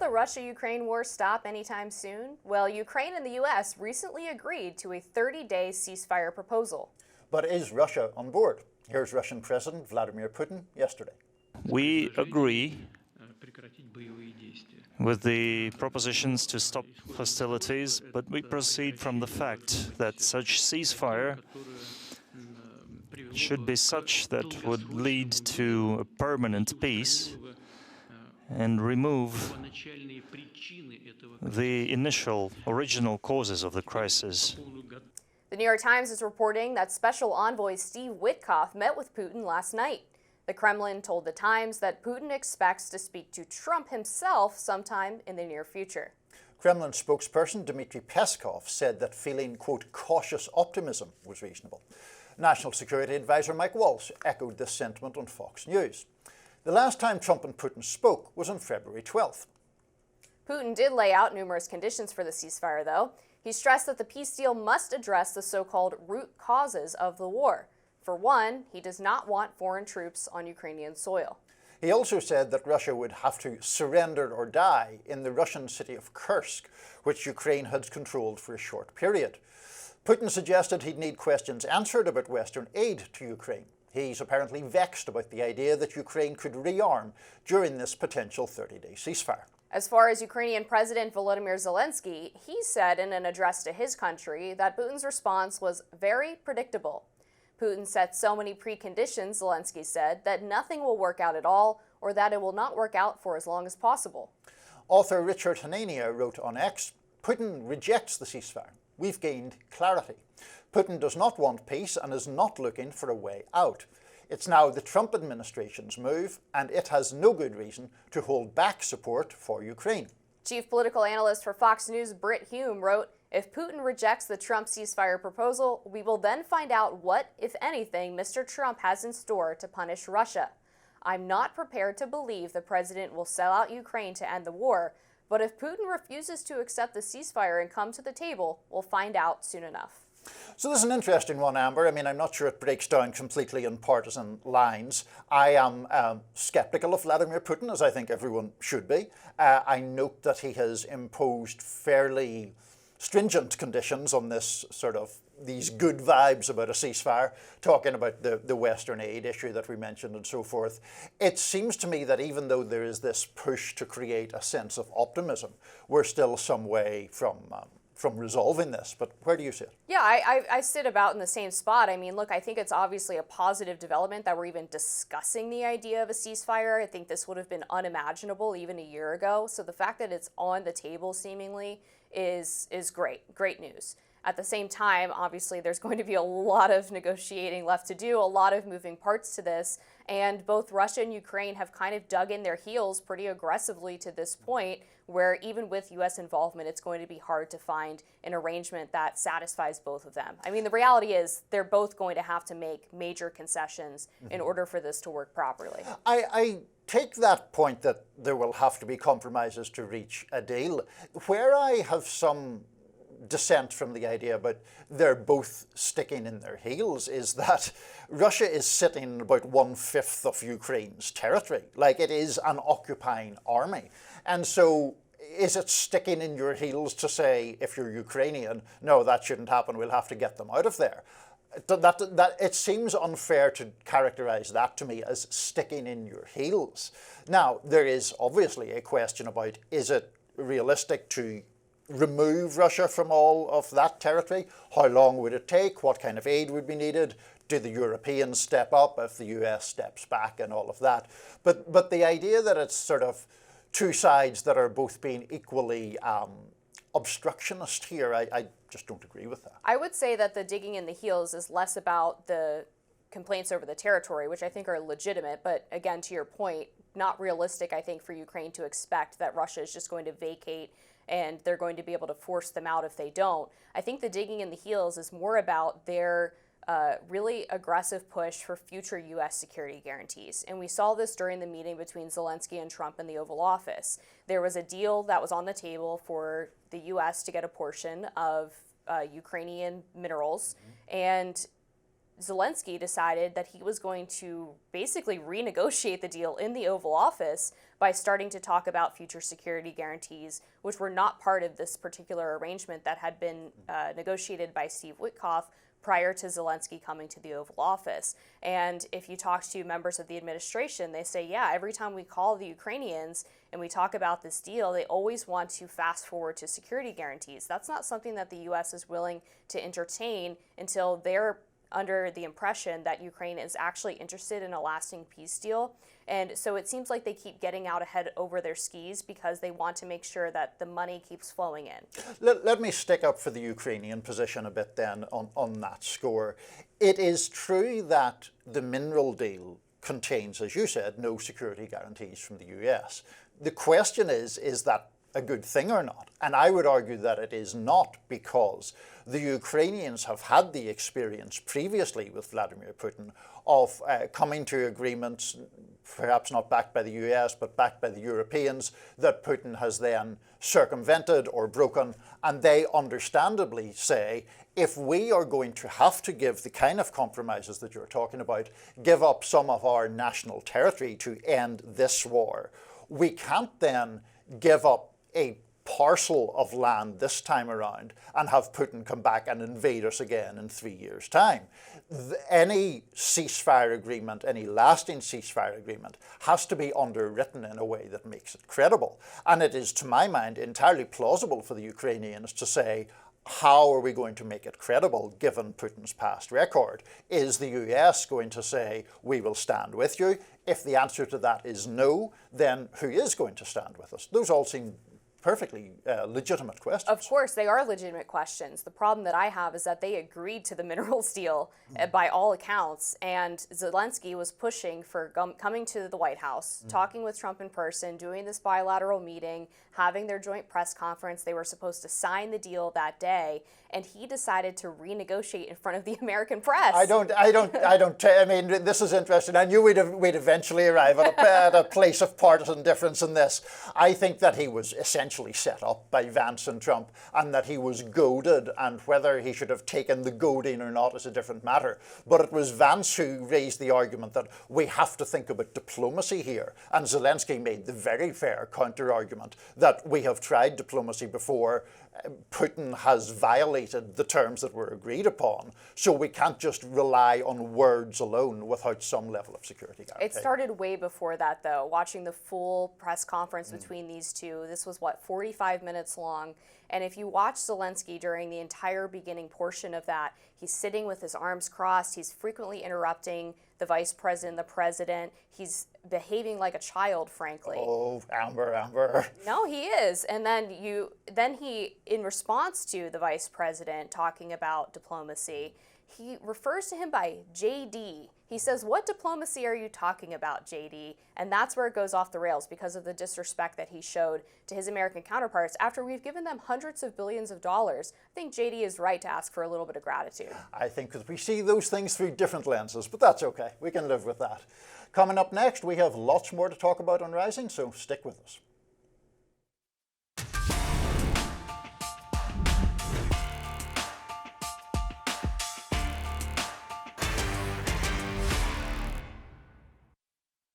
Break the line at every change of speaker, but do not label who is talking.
the Russia-Ukraine war stop anytime soon? Well, Ukraine and the U.S. recently agreed to a 30-day ceasefire proposal.
But is Russia on board? Here's Russian President Vladimir Putin yesterday.
We agree with the propositions to stop hostilities, but we proceed from the fact that such ceasefire should be such that would lead to a permanent peace and remove the original causes of the crisis.
The New York Times is reporting that Special Envoy Steve Witkoff met with Putin last night. The Kremlin told the Times that Putin expects to speak to Trump himself sometime in the near future.
Kremlin spokesperson Dmitry Peskov said that feeling, quote, cautious optimism was reasonable. National Security Advisor Mike Waltz echoed this sentiment on Fox News. The last time Trump and Putin spoke was on February 12th.
Putin did lay out numerous conditions for the ceasefire, though. He stressed that the peace deal must address the so-called root causes of the war. For one, he does not want foreign troops on Ukrainian soil.
He also said that Russia would have to surrender or die in the Russian city of Kursk, which Ukraine had controlled for a short period. Putin suggested he'd need questions answered about Western aid to Ukraine. He's apparently vexed about the idea that Ukraine could rearm during this potential 30-day ceasefire.
As far as Ukrainian President Volodymyr Zelensky, he said in an address to his country that Putin's response was very predictable. Putin set so many preconditions, Zelensky said, that nothing will work out at all or that it will not work out for as long as possible.
Author Richard Hanania wrote on X, Putin rejects the ceasefire. We've gained clarity. Putin does not want peace and is not looking for a way out. It's now the Trump administration's move, and it has no good reason to hold back support for Ukraine.
Chief political analyst for Fox News, Britt Hume, wrote, if Putin rejects the Trump ceasefire proposal, we will then find out what, if anything, Mr. Trump has in store to punish Russia. I'm not prepared to believe the president will sell out Ukraine to end the war, but if Putin refuses to accept the ceasefire and come to the table, we'll find out soon enough.
So this is an interesting one, Amber. I mean, I'm not sure it breaks down completely on partisan lines. I am skeptical of Vladimir Putin, as I think everyone should be. I note that he has imposed fairly stringent conditions on this these good vibes about a ceasefire, talking about the Western aid issue that we mentioned and so forth. It seems to me that even though there is this push to create a sense of optimism, we're still some way from resolving this. But where do you sit?
Yeah, I sit about in the same spot. I mean, look, I think it's obviously a positive development that we're even discussing the idea of a ceasefire. I think this would have been unimaginable even a year ago. So the fact that it's on the table seemingly is great news. At the same time, obviously, there's going to be a lot of negotiating left to do, a lot of moving parts to this, and both Russia and Ukraine have kind of dug in their heels pretty aggressively to this point, where even with U.S. involvement, it's going to be hard to find an arrangement that satisfies both of them. I mean, the reality is they're both going to have to make major concessions in order for this to work properly.
I take that point that there will have to be compromises to reach a deal. Where I have some dissent from the idea but they're both sticking in their heels is that Russia is sitting about 1/5 of Ukraine's territory. Like, it is an occupying army. And so is it sticking in your heels to say, if you're Ukrainian, no, that shouldn't happen, we'll have to get them out of there? That it seems unfair to characterize that to me as sticking in your heels. Now, there is obviously a question about, is it realistic to remove Russia from all of that territory? How long would it take? What kind of aid would be needed? Do the Europeans step up if the US steps back and all of that? But the idea that it's sort of two sides that are both being equally obstructionist here, I just don't agree with that.
I would say that the digging in the heels is less about the complaints over the territory, which I think are legitimate, but again, to your point, not realistic, I think, for Ukraine to expect that Russia is just going to vacate and they're going to be able to force them out if they don't. I think the digging in the heels is more about their really aggressive push for future U.S. security guarantees. And we saw this during the meeting between Zelensky and Trump in the Oval Office. There was a deal that was on the table for the U.S. to get a portion of Ukrainian minerals. And Zelensky decided that he was going to basically renegotiate the deal in the Oval Office by starting to talk about future security guarantees, which were not part of this particular arrangement that had been negotiated by Steve Witkoff prior to Zelensky coming to the Oval Office. And if you talk to members of the administration, they say, yeah, every time we call the Ukrainians and we talk about this deal, they always want to fast forward to security guarantees. That's not something that the U.S. is willing to entertain until they're under the impression that Ukraine is actually interested in a lasting peace deal. And so it seems like they keep getting out ahead over their skis because they want to make sure that the money keeps flowing in.
Let me stick up for the Ukrainian position a bit then on that score. It is true that the mineral deal contains, as you said, no security guarantees from the US. The question is that a good thing or not? And I would argue that it is not, because the Ukrainians have had the experience previously with Vladimir Putin of coming to agreements, perhaps not backed by the US, but backed by the Europeans, that Putin has then circumvented or broken. And they understandably say, if we are going to have to give the kind of compromises that you're talking about, give up some of our national territory to end this war, we can't then give up a parcel of land this time around and have Putin come back and invade us again in 3 years' time. Any ceasefire agreement, any lasting ceasefire agreement, has to be underwritten in a way that makes it credible. And it is, to my mind, entirely plausible for the Ukrainians to say, how are we going to make it credible given Putin's past record? Is the US going to say, we will stand with you? If the answer to that is no, then who is going to stand with us? Those all seem perfectly legitimate questions.
Of course, they are legitimate questions. The problem that I have is that they agreed to the minerals deal by all accounts, and Zelensky was pushing for coming to the White House, talking with Trump in person, doing this bilateral meeting, having their joint press conference. They were supposed to sign the deal that day, and he decided to renegotiate in front of the American press.
I mean, this is interesting. I knew we'd eventually arrive at a place of partisan difference in this. I think that he was essentially set up by Vance and Trump, and that he was goaded, and whether he should have taken the goading or not is a different matter. But it was Vance who raised the argument that we have to think about diplomacy here. And Zelensky made the very fair counter-argument that we have tried diplomacy before. Putin has violated the terms that were agreed upon, so we can't just rely on words alone without some level of security guarantee.
It started way before that, though. Watching the full press conference between these two, this was, 45 minutes long? And if you watch Zelensky during the entire beginning portion of that, he's sitting with his arms crossed, he's frequently interrupting the vice president, the president, he's behaving like a child, frankly.
Oh, Amber.
No, he is. And then he, in response to the vice president talking about diplomacy, he refers to him by JD. He says, "What diplomacy are you talking about, JD?" And that's where it goes off the rails because of the disrespect that he showed to his American counterparts after we've given them hundreds of billions of dollars. I think JD is right to ask for a little bit of gratitude.
I think because we see those things through different lenses, but that's okay. We can live with that. Coming up next, we have lots more to talk about on Rising, so stick with us.